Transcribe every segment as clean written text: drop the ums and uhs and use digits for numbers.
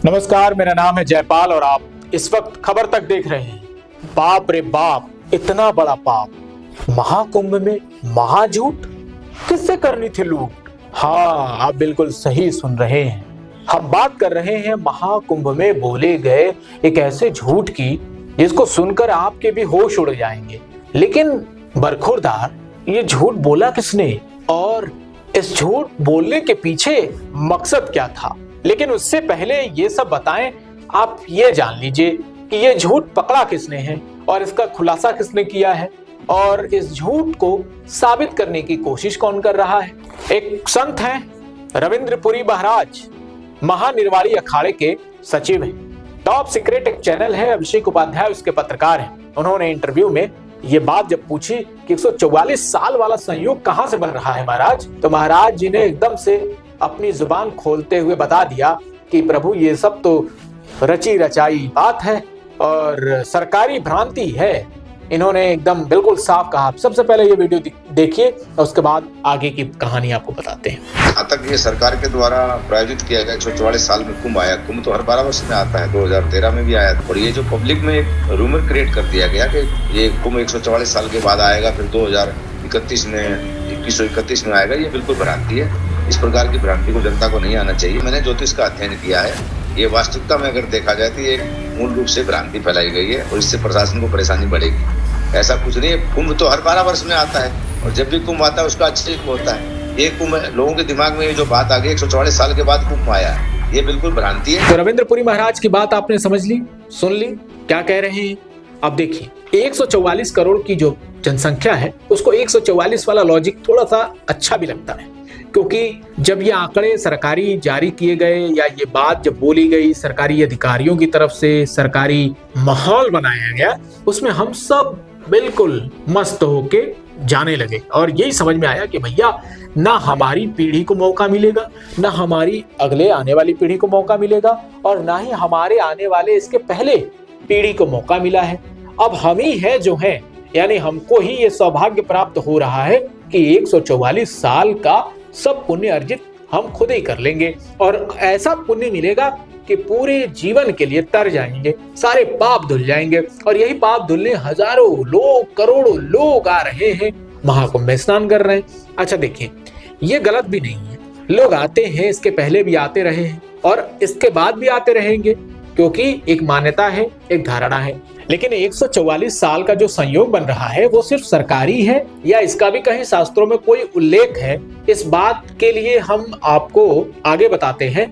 नमस्कार, मेरा नाम है जयपाल और आप इस वक्त खबर तक देख रहे हैं। बाप रे बाप, इतना बड़ा पाप, महाकुंभ में महाझूठ, किससे करनी थी लूट? हाँ, आप बिल्कुल सही सुन रहे हैं। हम बात कर रहे हैं महाकुंभ में बोले गए एक ऐसे झूठ की जिसको सुनकर आपके भी होश उड़ जाएंगे। लेकिन बरखुरदार, ये झूठ बोला किसने और इस झूठ बोलने के पीछे मकसद क्या था? लेकिन उससे पहले ये सब बताएं, आप ये जान लीजिए कि ये झूठ पकड़ा किसने है और इसका खुलासा किसने किया है और इस झूठ को साबित करने की कोशिश कौन कर रहा है। एक संत हैं रविंद्रपुरी महाराज, महानिर्वाणी अखाड़े के सचिव हैं। टॉप सीक्रेट एक चैनल है, अभिषेक उपाध्याय उसके पत्रकार हैं। उन्होंने इंटरव्यू में ये बात जब पूछी कि 144 साल वाला संयोग कहां से बन रहा है महाराज, तो महाराज जी ने एकदम से अपनी जुबान खोलते हुए बता दिया कि प्रभु, ये सब तो रची रचाई बात है और सरकारी भ्रांति है। इन्होंने एकदम बिल्कुल साफ कहा। सबसे पहले ये वीडियो देखिए और उसके बाद आगे की कहानी आपको बताते हैं। जहाँ तक ये सरकार के द्वारा प्रायोजित किया गया 144 साल में कुंभ आया। कुंभ तो हर 12 वर्ष में आता है, 2013 में भी आया। और ये जो पब्लिक में एक रूमर क्रिएट कर दिया गया कि ये कुंभ 144 साल के बाद आएगा, फिर 2031 में 2131 में आएगा, ये बिल्कुल भ्रांति है। इस प्रकार की भ्रांति को जनता को नहीं आना चाहिए। मैंने ज्योतिष का अध्ययन किया है। ये वास्तविकता में अगर देखा जाए तो ये मूल रूप से भ्रांति फैलाई गई है और इससे प्रशासन को परेशानी बढ़ेगी। ऐसा कुछ नहीं है। कुंभ तो हर 12 वर्ष में आता है और जब भी कुंभ आता है उसका अच्छे होता है। ये कुंभ लोगों के दिमाग में ये जो बात आ गई 144 साल के बाद कुंभ आया है, ये बिल्कुल भ्रांति है। तो रविंद्रपुरी महाराज की बात आपने समझ ली, सुन ली, क्या कह रहे हैं। अब देखिए, 144 करोड़ की जो जनसंख्या है उसको 144 वाला लॉजिक थोड़ा सा अच्छा भी लगता है, क्योंकि जब ये आंकड़े सरकारी जारी किए गए या ये बात जब बोली गई सरकारी अधिकारियों की तरफ से, सरकारी माहौल बनाया गया, उसमें हम सब बिल्कुल मस्त होके जाने लगे और यही समझ में आया कि भैया, ना हमारी पीढ़ी को मौका मिलेगा, ना हमारी अगले आने वाली पीढ़ी को मौका मिलेगा और ना ही हमारे आने वाले इसके पहले पीढ़ी को मौका मिला है। अब हम ही है जो हैं, यानी हमको ही ये सौभाग्य प्राप्त हो रहा है कि 144 साल का सब पुण्य अर्जित हम खुद ही कर लेंगे और ऐसा पुण्य मिलेगा कि पूरे जीवन के लिए तर जाएंगे, सारे पाप धुल जाएंगे। और यही पाप धुलने हजारों लोग, करोड़ों लोग आ रहे हैं, महाकुंभ में स्नान कर रहे हैं। अच्छा देखिए, ये गलत भी नहीं है। लोग आते हैं, इसके पहले भी आते रहे हैं और इसके बाद भी आते रहेंगे, क्योंकि एक मान्यता है, एक धारणा है। लेकिन 144 साल का जो संयोग बन रहा है वो सिर्फ सरकारी है या इसका भी कहीं शास्त्रों में कोई उल्लेख है? इस बात के लिए हम आपको आगे बताते हैं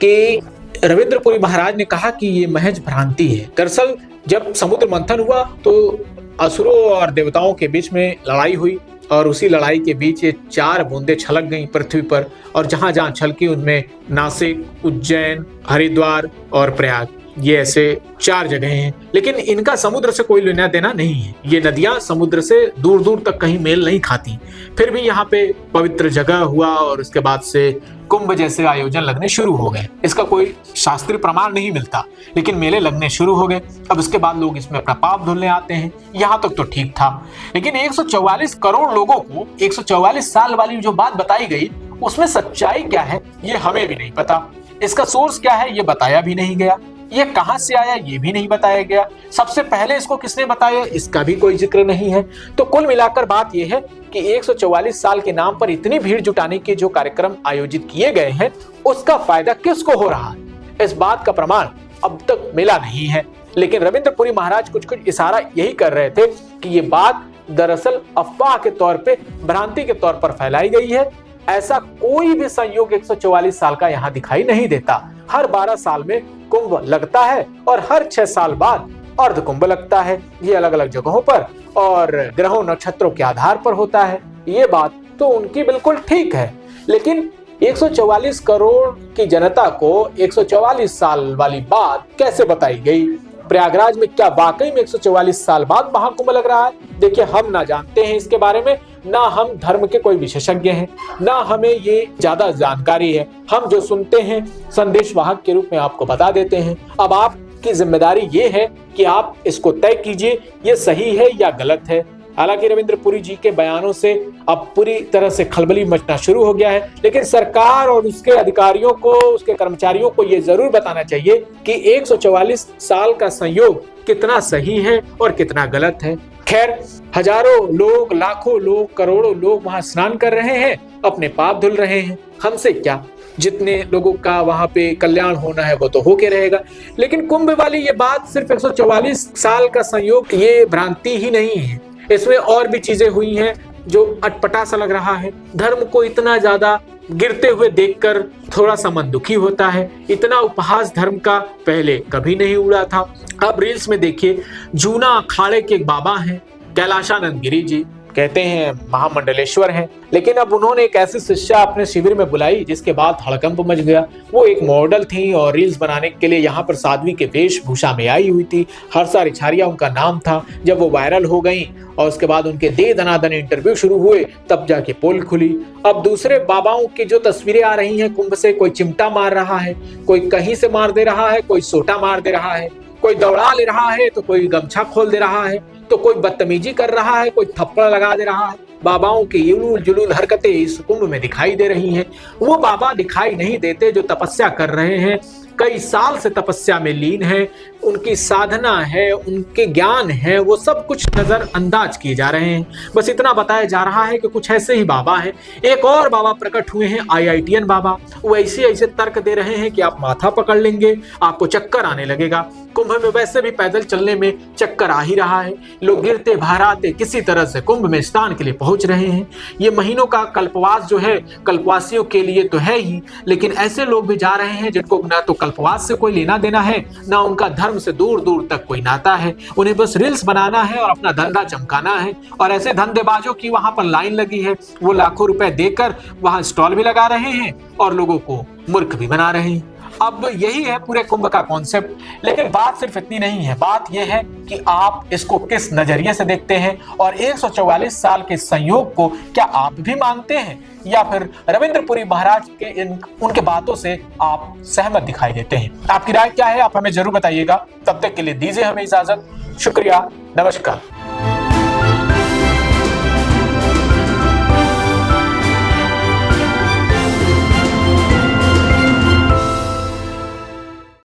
कि रविंद्रपुरी महाराज ने कहा कि ये महज भ्रांति है। दरअसल जब समुद्र मंथन हुआ तो असुरों और देवताओं के बीच में लड़ाई हुई और उसी लड़ाई के बीच ये 4 बूंदें छलक गई पृथ्वी पर और जहां जहां छलकी उनमें नासिक, उज्जैन, हरिद्वार और प्रयाग, ये ऐसे 4 जगह हैं। लेकिन इनका समुद्र से कोई लेना देना नहीं है। ये नदियां समुद्र से दूर दूर तक कहीं मेल नहीं खाती। फिर भी यहाँ पे पवित्र जगह हुआ और उसके बाद से कुंभ जैसे आयोजन लगने शुरू हो गए। इसका कोई शास्त्रीय प्रमाण नहीं मिलता, लेकिन मेले लगने शुरू हो गए। अब उसके बाद लोग इसमें अपना पाप धुलने आते हैं। यहाँ तक तो ठीक था, लेकिन 144 करोड़ लोगों को 144 साल वाली जो बात बताई गई उसमें सच्चाई क्या है ये हमें भी नहीं पता। इसका सोर्स क्या है ये बताया भी नहीं गया। ये कहां से आया ये भी नहीं बताया गया। सबसे पहले इसको किसने बताया इसका भी कोई जिक्र नहीं है। तो कुल मिलाकर बात यह है कि 144 साल के नाम पर इतनी भीड़ जुटाने के जो कार्यक्रम आयोजित किए गए हैं उसका फायदा किसको हो रहा है, इस बात का प्रमाण अब तक मिला नहीं है। लेकिन रविंद्रपुरी महाराज कुछ कुछ इशारा यही कर रहे थे कि ये बात दरअसल अफवाह के तौर पे, भ्रांति के तौर पर फैलाई गई है। ऐसा कोई भी संयोग 144 साल का यहाँ दिखाई नहीं देता। हर 12 साल में कुंभ लगता है और हर 6 साल बाद अर्ध कुंभ लगता है। ये अलग अलग जगहों पर और ग्रहों नक्षत्रों के आधार पर होता है। ये बात तो उनकी बिल्कुल ठीक है, लेकिन 144 करोड़ की जनता को 144 साल वाली बात कैसे बताई गई? प्रयागराज में क्या वाकई में 144 साल बाद महाकुंभ लग रहा है? देखिए, हम ना जानते हैं इसके बारे में, ना हम धर्म के कोई विशेषज्ञ हैं, ना हमें ये ज्यादा जानकारी है। हम जो सुनते हैं संदेशवाहक के रूप में आपको बता देते हैं। अब आपकी जिम्मेदारी ये है कि आप इसको तय कीजिए, ये सही है या गलत है। हालांकि रविंद्र पुरी जी के बयानों से अब पूरी तरह से खलबली मचना शुरू हो गया है, लेकिन सरकार और उसके अधिकारियों को, उसके कर्मचारियों को यह जरूर बताना चाहिए कि 144 साल का संयोग कितना सही है और कितना गलत है। खैर, हजारों लोग, लाखों लोग, करोड़ों लोग वहां स्नान कर रहे हैं, अपने पाप धुल रहे हैं, हमसे क्या। जितने लोगों का वहां पे कल्याण होना है वो तो होके रहेगा। लेकिन कुंभ वाली ये बात सिर्फ 144 साल का संयोग, ये भ्रांति ही नहीं है, इसमें और भी चीजें हुई हैं जो अटपटा सा लग रहा है। धर्म को इतना ज्यादा गिरते हुए देखकर थोड़ा सा मन दुखी होता है। इतना उपहास धर्म का पहले कभी नहीं उड़ा था। अब रील्स में देखिए, जूना अखाड़े के एक बाबा हैं, कैलाशानंद गिरी जी, कहते हैं महामंडलेश्वर हैं, लेकिन अब उन्होंने एक ऐसी शिष्या अपने शिविर में बुलाई जिसके बाद हड़कंप मच गया। वो एक मॉडल थी और रील्स बनाने के लिए यहाँ पर साध्वी के वेशभूषा में आई हुई थी। हर्षा रिछारिया उनका नाम था। जब वो वायरल हो गई और उसके बाद उनके दे दनादन इंटरव्यू शुरू हुए, तब जाके पोल खुली। अब दूसरे बाबाओं की जो तस्वीरें आ रही हैं कुंभ से, कोई चिमटा मार रहा है, कोई कहीं से मार दे रहा है, कोई सोटा मार दे रहा है, कोई दौड़ा ले रहा है, तो कोई गमछा खोल दे रहा है, तो कोई बदतमीजी कर रहा है, कोई थप्पड़ लगा दे रहा है। बाबाओं की युलूल जुलूल हरकतें इस कुंभ में दिखाई दे रही हैं। वो बाबा दिखाई नहीं देते जो तपस्या कर रहे हैं, कई साल से तपस्या में लीन है, उनकी साधना है, उनके ज्ञान है, वो सब कुछ नजरअंदाज किए जा रहे हैं। बस इतना बताया जा रहा है कि कुछ ऐसे ही बाबा हैं। एक और बाबा प्रकट हुए हैं, IITian बाबा। वो ऐसे तर्क दे रहे हैं कि आप माथा पकड़ लेंगे, आपको चक्कर आने लगेगा। कुंभ में वैसे भी पैदल चलने में चक्कर आ ही रहा है। लोग गिरते बहराते किसी तरह से कुंभ में स्नान के लिए पहुंच रहे हैं। ये महीनों का कल्पवास जो है, कल्पवासियों के लिए तो है ही, लेकिन ऐसे लोग भी जा रहे हैं जिनको ना तो कल्पवास से कोई लेना देना है, ना उनका धर्म से दूर दूर तक कोई नाता है। उन्हें बस रील्स बनाना है और अपना धंधा चमकाना है। और ऐसे धंधेबाजों की वहां पर लाइन लगी है। वो लाखों रुपए देकर वहां स्टॉल भी लगा रहे हैं और लोगों को मूर्ख भी बना रहे हैं। अब यही है पूरे कुंभ का कॉन्सेप्ट। लेकिन बात सिर्फ इतनी नहीं है, बात यह है कि आप इसको किस नजरिए से देखते हैं और 144 साल के संयोग को क्या आप भी मानते हैं, या फिर रविंद्र पुरी महाराज के उनके बातों से आप सहमत दिखाई देते हैं। आपकी राय क्या है, आप हमें जरूर बताइएगा। तब तक के लिए दीजिए हमें इजाजत। शुक्रिया, नमस्कार।